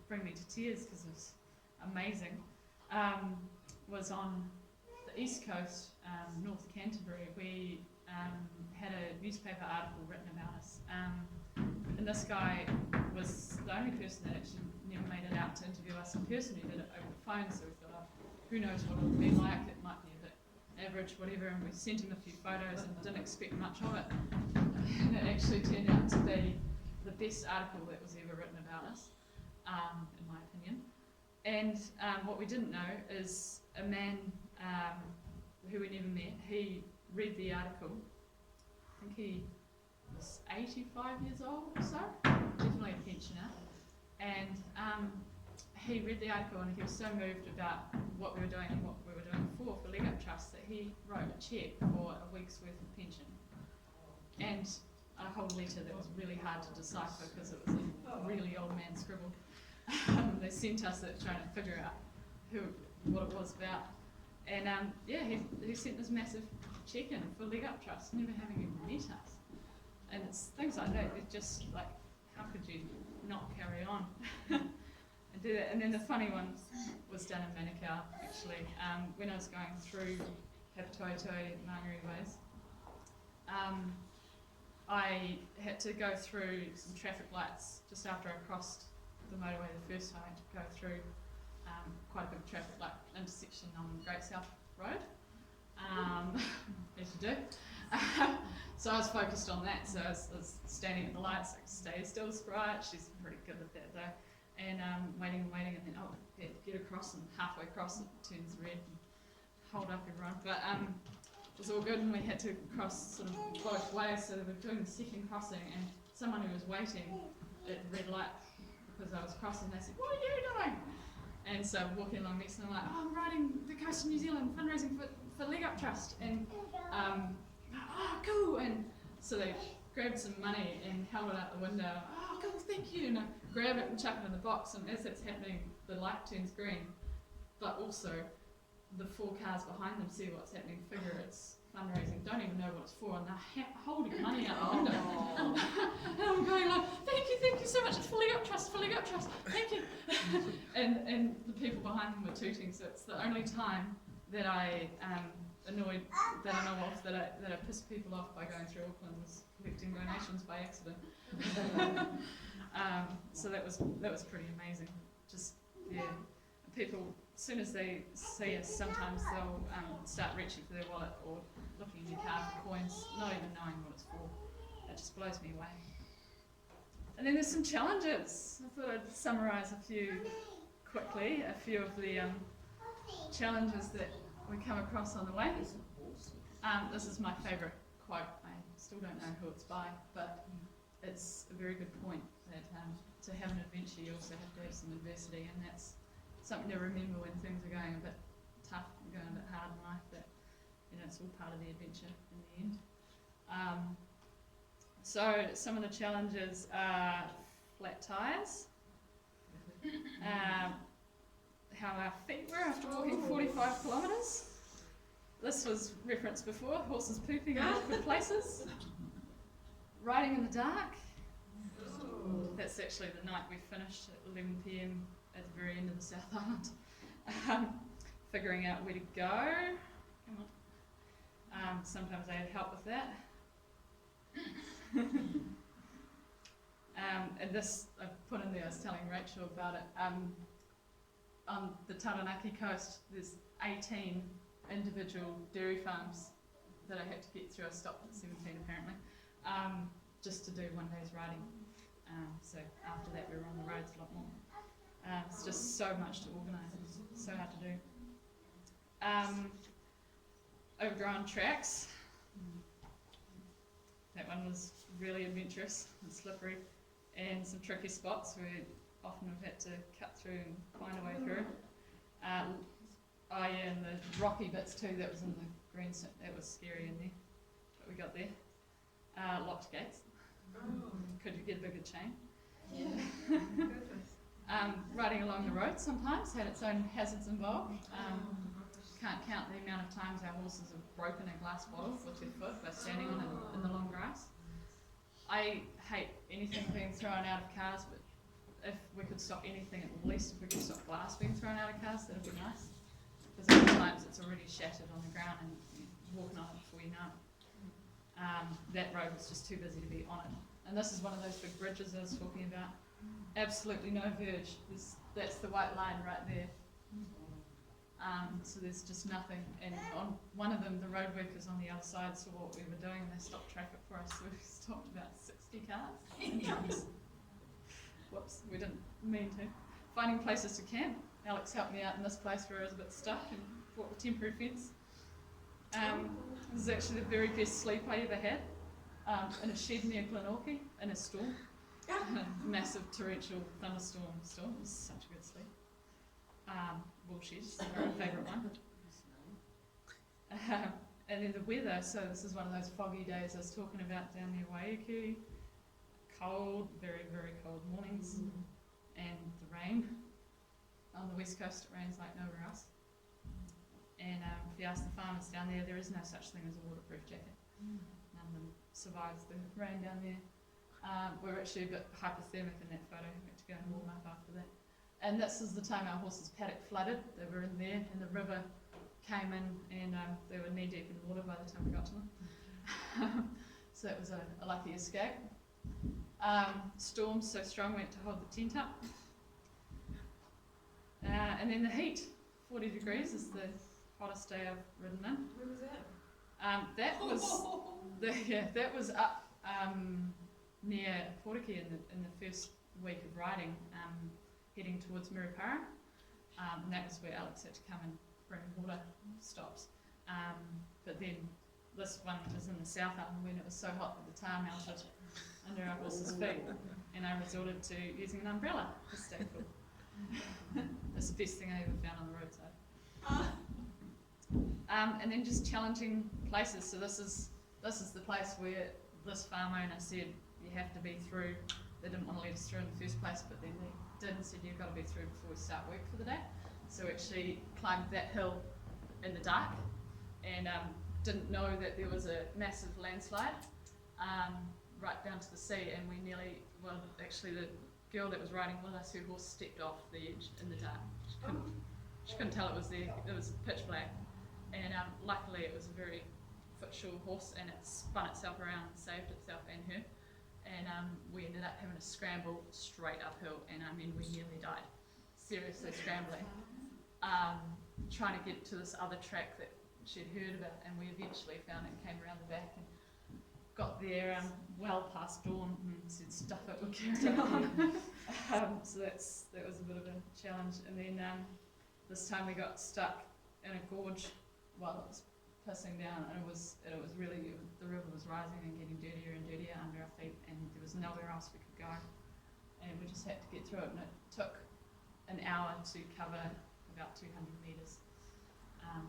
bring me to tears because it was amazing, was on the east coast, North Canterbury. We had a newspaper article written about us, and this guy was the only person that actually never made it out to interview us in person. He did it over the phone, so we thought, oh, who knows what it would be like, it might be a bit average, whatever, and we sent him a few photos and didn't expect much of it. And it actually turned out to be the best article that was ever written about us, in my opinion. And what we didn't know is a man who we never met, he read the article. I think he was 85 years old or so, definitely a pensioner. And he read the article and he was so moved about what we were doing and what we were doing for Leg Up Trust that he wrote a cheque for a week's worth of pension. And a whole letter that was really hard to decipher because it was a really old man scribble. They sent us it trying to figure out what it was about. And he sent this massive cheque in for Leg Up Trust, never having even met us. And it's things like that, it's just like, how could you not carry on and do that? And then the funny one was done in Manukau, actually. When I was going through Hapatoitoi Mangere Ways, I had to go through some traffic lights just after I crossed the motorway the first time. I had to go through quite a big traffic light intersection on Great South Road, as you do. So I was focused on that, so I was standing at the lights, like, stay still, Sprite, she's pretty good at that though. And waiting, and then, get across, and halfway across it turns red, and hold up everyone. But it was all good, and we had to cross sort of both ways, so we were doing the second crossing, and someone who was waiting at the red light, because I was crossing, they said, "What are you doing?" And so I'm walking along next, and I'm like, "Oh, I'm riding the coast of New Zealand, fundraising for Leg Up Trust." And oh, cool. And so they grabbed some money and held it out the window. "Oh, cool, thank you." And I grab it and chuck it in the box, and as that's happening, the light turns green, but also the 4 cars behind them see what's happening, figure it's fundraising, don't even know what it's for, and they're holding money out the window. And I'm going like, thank you so much, it's for Leg Up Trust, thank you." And the people behind them were tooting, so it's the only time that I annoyed, that I know of, that I pissed people off by going through Auckland, was collecting donations by accident. So that was pretty amazing. Just, yeah, people, as soon as they see us, sometimes they'll start reaching for their wallet or looking in your car for coins, not even knowing what it's for. It just blows me away. And then there's some challenges. I thought I'd summarise a few quickly, a few of the challenges that we come across on the way. This is my favourite quote. I still don't know who it's by, but it's a very good point that to have an adventure you also have to have some adversity, and that's something to remember when things are going a bit tough and going a bit hard in life, that it's all part of the adventure in the end. So some of the challenges are flat tyres, how our feet were after walking 45 kilometres. This was referenced before, horses pooping in awkward places, riding in the dark. That's actually the night we finished at 11 PM at the very end of the South Island. Figuring out where to go. Come on. Sometimes I had help with that. And this I put in there, I was telling Rachel about it. On the Taranaki coast, there's 18 individual dairy farms that I had to get through. I stopped at 17 apparently, just to do one day's riding. So after that we were on the roads a lot more. It's just so much to organise, it's so hard to do. Overgrown tracks. That one was really adventurous and slippery, and some tricky spots where often we've had to cut through and find a way through. And the rocky bits too, that was in the green, that was scary in there, but we got there. Locked gates. Could you get a bigger chain? Yeah. Riding along the road sometimes had its own hazards involved. Can't count the amount of times our horses have broken a glass bottle with their foot by standing on it in the long grass. I hate anything being thrown out of cars, but if we could stop anything, at least if we could stop glass being thrown out of cars, that would be nice. Because sometimes it's already shattered on the ground and you're walking on it before you know it. That road was just too busy to be on it. And this is one of those big bridges I was talking about. Absolutely no verge. That's the white line right there. So there's just nothing. And on one of them, the road workers on the other side saw what we were doing and they stopped traffic for us. So we stopped about 60 cars and trucks. Whoops, we didn't mean to. Finding places to camp. Alex helped me out in this place where I was a bit stuck and bought a temporary fence. This is actually the very best sleep I ever had, in a shed near Glenorchy, in a storm. massive torrential thunderstorm. It was such a good sleep. Bullshit, it's my favourite one. And then the weather, so this is one of those foggy days I was talking about down near Waiuku. Cold, very, very cold mornings. And the rain. On the west coast it rains like nowhere else. And if you ask the farmers down there, there is no such thing as a waterproof jacket. None of them survives the rain down there. We're actually a bit hypothermic in that photo. We had to go and warm up after that. And this is the time our horses' paddock flooded. They were in there and the river came in and they were knee deep in water by the time we got to them. So that was a lucky escape. Storms so strong we had to hold the tent up. And then the heat, 40 degrees is the hottest day I've ridden in. Where was that? That was up near Portaki in the first week of riding, heading towards Murupara, and that was where Alex had to come and bring water stops. But then this one was in the south island when it was so hot that the tar melted under our horses' feet, and I resorted to using an umbrella to stay cool. That's the best thing I ever found on the roadside. And then just challenging places. So this is the place where this farm owner said you have to be through. They didn't want to let us through in the first place, but then they did and said you've got to be through before we start work for the day. So we actually climbed that hill in the dark and didn't know that there was a massive landslide right down to the sea, and we nearly, well, actually the girl that was riding with us, her horse stepped off the edge in the dark. She couldn't tell it was there. It was pitch black, and luckily it was a very foot-sure horse, and it spun itself around and saved itself and her. And we ended up having to scramble straight uphill, and I mean we nearly died. Seriously scrambling, trying to get to this other track that she'd heard about, and we eventually found it and came around the back and got there well past dawn and said stuff it, we'll carry on. So that was a bit of a challenge. And then this time we got stuck in a gorge while it was pissing down, and it was really, the river was rising and getting dirtier and dirtier under our feet, and there was nowhere else we could go, and we just had to get through it, and it took an hour to cover about 200 metres.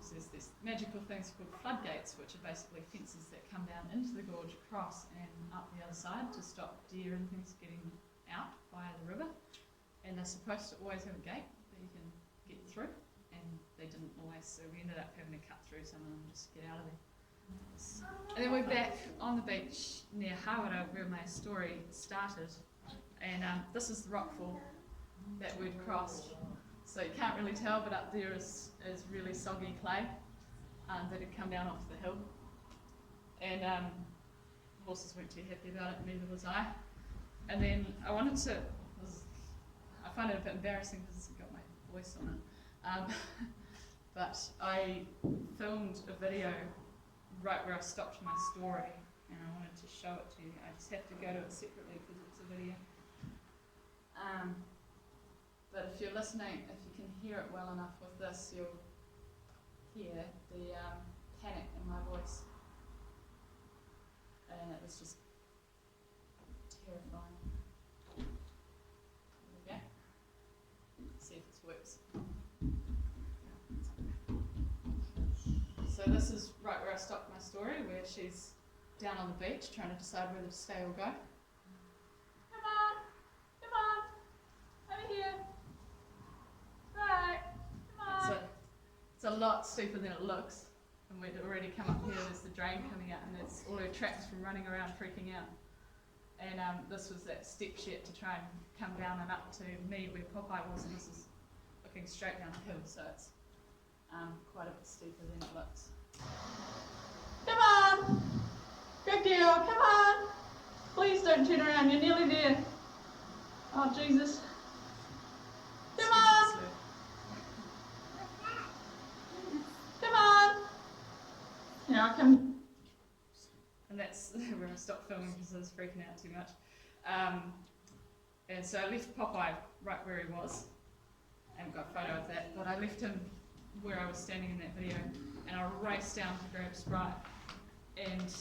So there's these magical things called floodgates, which are basically fences that come down into the gorge, across and up the other side to stop deer and things getting out via the river. And they're supposed to always have a gate that you can get through, and they didn't always, so we ended up having to cut through some of them just to get out of there. And then we're back on the beach near Hawara, where my story started, and this is the rockfall that we'd crossed. So you can't really tell, but up there is really soggy clay that had come down off the hill. And horses weren't too happy about it, neither was I. And then I wanted to, I find it a bit embarrassing because it's got my voice on it. But I filmed a video right where I stopped my story, and I wanted to show it to you. I just have to go to it separately because it's a video. But if you're listening, if you can hear it well enough with this, you'll hear the panic in my voice. And it was just terrifying. There we go. See if this works. So this is right where I stopped my story, where she's down on the beach trying to decide whether to stay or go. Come on, over here. Right, come on. It's a lot steeper than it looks, and we'd already come up here. There's the drain coming out, and there's all her tracks from running around freaking out. And this was that step she had to try and come down and up to me where Popeye was, and this is looking straight down the hill, so it's quite a bit steeper than it looks. Come on! Good girl, come on! Please don't turn around, you're nearly there. Oh, Jesus. Come on! Come on! Now I come. And that's where I stopped filming because I was freaking out too much. And so I left Popeye right where he was. I haven't got a photo of that, but I left him where I was standing in that video, and I raced down to grab Sprite, and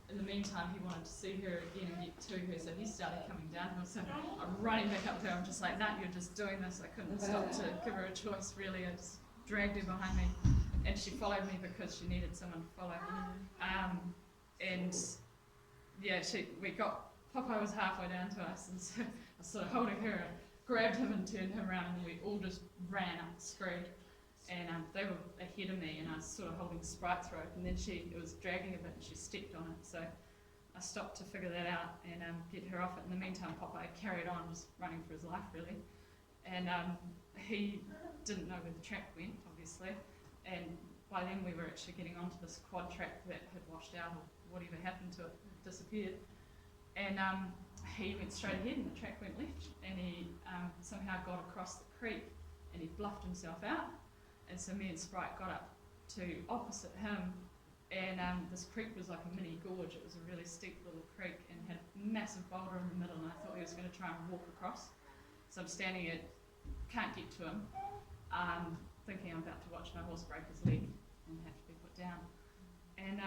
in the meantime, he wanted to see her again and get to her, so he started coming downhill. So I'm running back up to her. I'm just like, nah, you're just doing this. I couldn't stop to give her a choice, really. I just dragged her behind me, and she followed me because she needed someone to follow. And yeah, Popeye was halfway down to us, and so I was sort of holding her, grabbed him and turned him around, and we all just ran up the screen. And they were ahead of me, and I was sort of holding Sprite's rope, and then it was dragging a bit, and she stepped on it. So I stopped to figure that out and get her off it. In the meantime, Popeye carried on, just running for his life, really. And he didn't know where the track went, obviously. And by then we were actually getting onto this quad track that had washed out, or whatever happened to it, disappeared. And he went straight ahead, and the track went left. And he somehow got across the creek, and he bluffed himself out. And so me and Sprite got up to opposite him, and this creek was like a mini gorge. It was a really steep little creek and had a massive boulder in the middle, and I thought he was going to try and walk across. So I'm standing here, can't get to him, thinking I'm about to watch my horse break his leg and have to be put down. And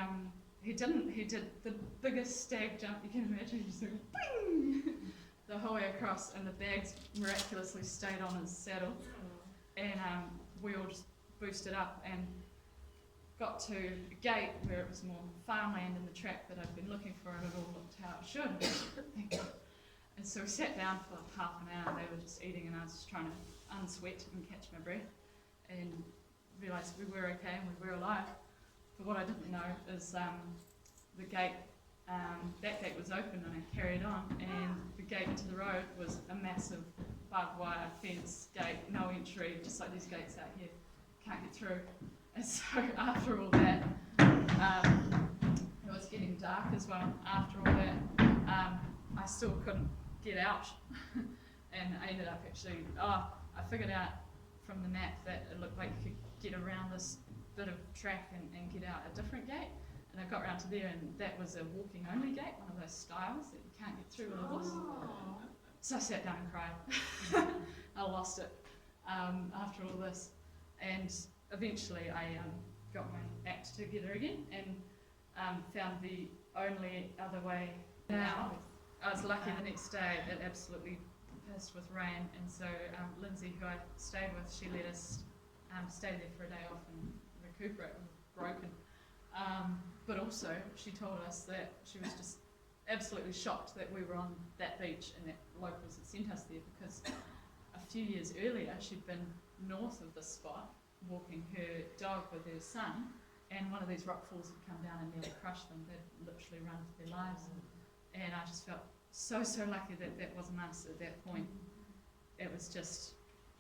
he didn't. He did the biggest stag jump you can imagine. He just went bing the whole way across, and the bags miraculously stayed on his saddle. And we all just boosted up and got to a gate where it was more farmland in the track that I'd been looking for, and it all looked how it should. Thank God. And so we sat down for like half an hour. They were just eating, and I was just trying to unsweat and catch my breath, and realised we were okay and we were alive. But what I didn't know is the gate, that gate was open, and I carried on, and the gate to the road was a massive barbed wire fence gate, no entry, just like these gates out here, can't get through. And so after all that, it was getting dark as well. After all that, I still couldn't get out, and I ended up actually, I figured out from the map that it looked like you could get around this bit of track and get out a different gate. And I got round to there, and that was a walking only gate, one of those styles that you can't get through with a horse. So I sat down and cried. I lost it after all this, and eventually I got my act together again and found the only other way now. I was lucky the next day. It absolutely pissed with rain, and so Lindsay, who I stayed with, she let us stay there for a day off and recuperate. We were broken, but also she told us that she was just absolutely shocked that we were on that beach and that locals had sent us there, because a few years earlier she'd been north of this spot walking her dog with her son, and one of these rock falls had come down and nearly crushed them. They'd literally run for their lives, and I just felt so lucky that that wasn't us at that point. It was just...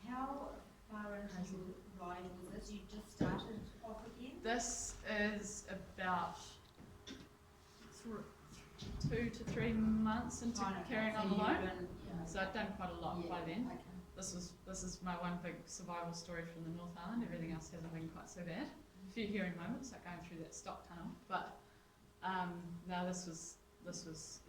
How far into riding was this? You just started off again? This is about 2 to 3 months into carrying on alone. So I'd done quite a lot by then. Okay. This is my one big survival story from the North Island. Everything else hasn't been quite so bad. A few hearing moments, like going through that stock tunnel, but no, this was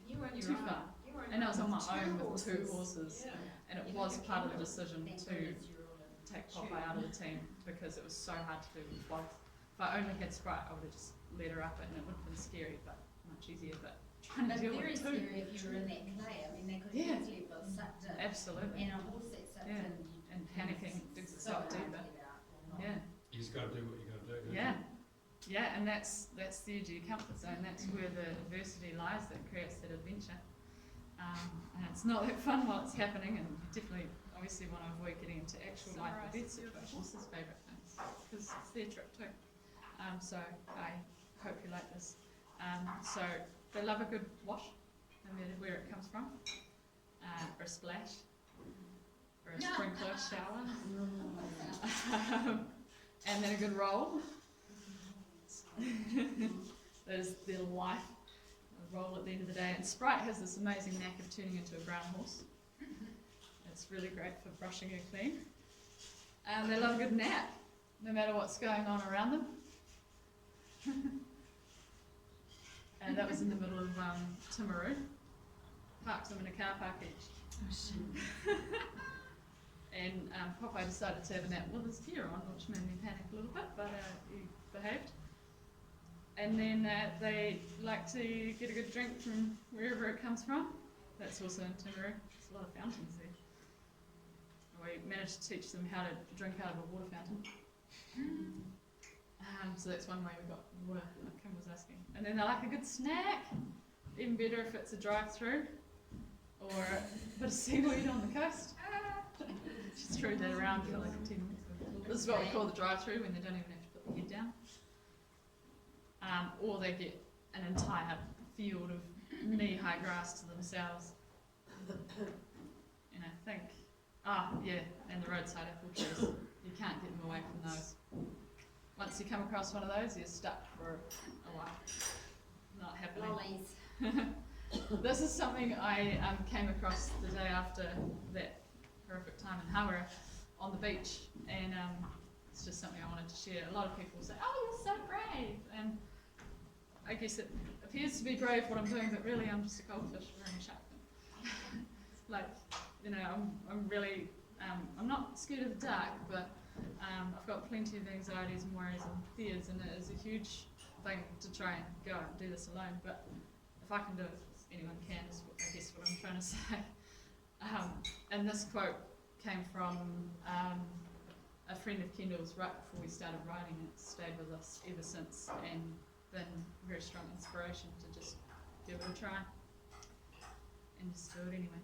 You were on your too own. far. You were And I was on my own with horses. 2 horses, Yeah. and it You was had part of the camera. decision Thank to goodness you're all in. take Popeye out of the team, because it was so hard to do with both. If I only had Sprite, I would have just let her up it, and it would have been scary, but much easier. But trying to But deal very with 2. scary if you were in that clay. I mean, they could Yeah. easily have got sucked in. Absolutely. And a horse that sucked Yeah. in. And panicking digs so itself hard to deeper. get out or not. Yeah. You just got to do what you got to do. don't you? Yeah. Yeah, and that's the edge of your comfort zone. That's where the adversity lies that creates that adventure. And it's not that fun while it's happening, and you definitely, obviously, want to avoid getting into actual life or death situations. His favourite things, because it's their trip too. So I hope you like this. So they love a good wash, no matter where it comes from, or a splash, or a sprinkler shower, and then a good roll. That is their life, a roll at the end of the day. And Sprite has this amazing knack of turning into a brown horse. It's really great for brushing her clean. And they love a good nap, no matter what's going on around them. And that was in the middle of Timaru. Parked them in a car park each. And Popeye decided to have a nap with his gear on, which made me panic a little bit, but he behaved. and then they like to get a good drink from wherever it comes from. That's also in Timaru. There's a lot of fountains there. We managed to teach them how to drink out of a water fountain. So that's one way we got water, like Kim was asking. And then they like a good snack. Even better if it's a drive-through or a bit of seaweed on the coast. Just threw that around for like 10 minutes. This is what we call the drive-through, when they don't even have to put the head down. Or they get an entire field of knee-high grass to themselves. And I think, and the roadside apple trees. You can't get them away from those. Once you come across one of those, you're stuck for a while. Not happening. Lollies. This is something I came across the day after that horrific time in Hawera on the beach, and it's just something I wanted to share. A lot of people say, "Oh, you're so brave," and I guess it appears to be brave what I'm doing, but really I'm just a goldfish wearing a shark fin. Like, you know, I'm really, I'm not scared of the dark, but I've got plenty of anxieties and worries and fears, and it is a huge thing to try and go out and do this alone. But if I can do it, anyone can, is I guess what I'm trying to say. And this quote came from a friend of Kendall's right before we started writing. It's stayed with us ever since and been a very strong inspiration to just give it a try and just do it anyway.